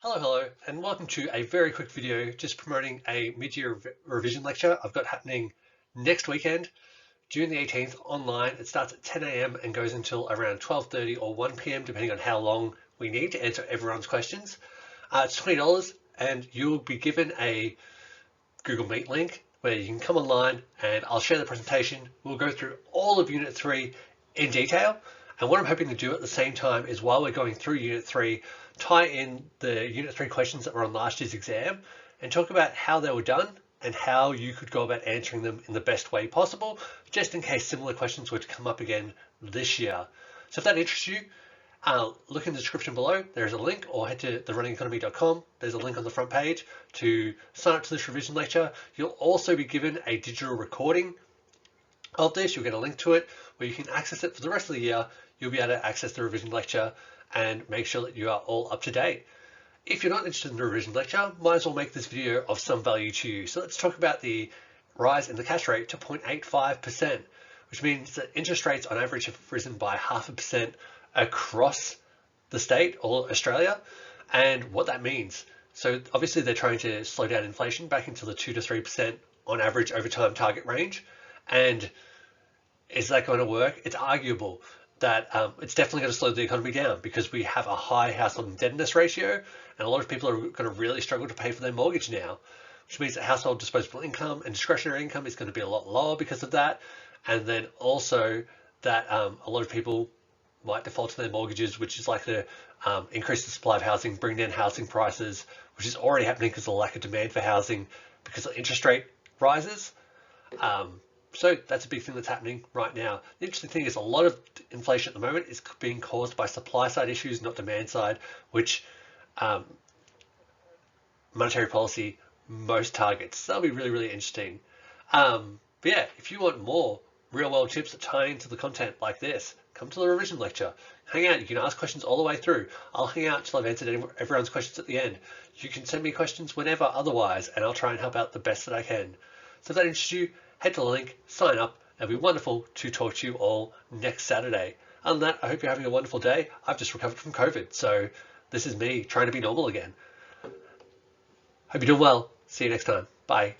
Hello, and welcome to a very quick video just promoting a mid-year revision lecture I've got happening next weekend, June the 18th, online. It starts at 10 a.m. and goes until around 12:30 or 1 p.m. depending on how long we need to answer everyone's questions. It's $20 and you'll be given a Google Meet link where you can come online and I'll share the presentation. We'll go through all of Unit 3 in detail. And what I'm hoping to do at the same time is while we're going through Unit 3, tie in the Unit 3 questions that were on last year's exam and talk about how they were done and how you could go about answering them in the best way possible, just in case similar questions were to come up again this year. So if that interests you, look in the description below. There's a link, or head to therunningeconomy.com. There's a link on the front page to sign up to this revision lecture. You'll also be given a digital recording of this. You'll get a link to it where you can access it for the rest of the year. You'll be able to access the revision lecture and make sure that you are all up to date. If you're not interested in the revision lecture, might as well make this video of some value to you. So let's talk about the rise in the cash rate to 0.85%, which means that interest rates on average have risen by 0.5% across the state or Australia, and what that means. So obviously they're trying to slow down inflation back into the 2 to 3% on average over time target range. And is that going to work? It's arguable that it's definitely going to slow the economy down because we have a high household indebtedness ratio, and a lot of people are going to really struggle to pay for their mortgage now, which means that household disposable income and discretionary income is going to be a lot lower because of that. And then also that a lot of people might default to their mortgages, which is likely to increase the supply of housing, bring down housing prices, which is already happening because of the lack of demand for housing because of interest rate rises. So that's a big thing that's happening right now. The interesting thing is a lot of inflation at the moment is being caused by supply side issues, not demand side, which monetary policy most targets. So that'll be really, really interesting. But yeah, if you want more real world tips that tie into the content like this, come to the revision lecture. Hang out. You can ask questions all the way through. I'll hang out until I've answered everyone's questions at the end. You can send me questions whenever otherwise, and I'll try and help out the best that I can. So if that interests you, head to the link, sign up. It'll be wonderful to talk to you all next Saturday. Other than that, I hope you're having a wonderful day. I've just recovered from COVID, so this is me trying to be normal again. Hope you're doing well. See you next time. Bye.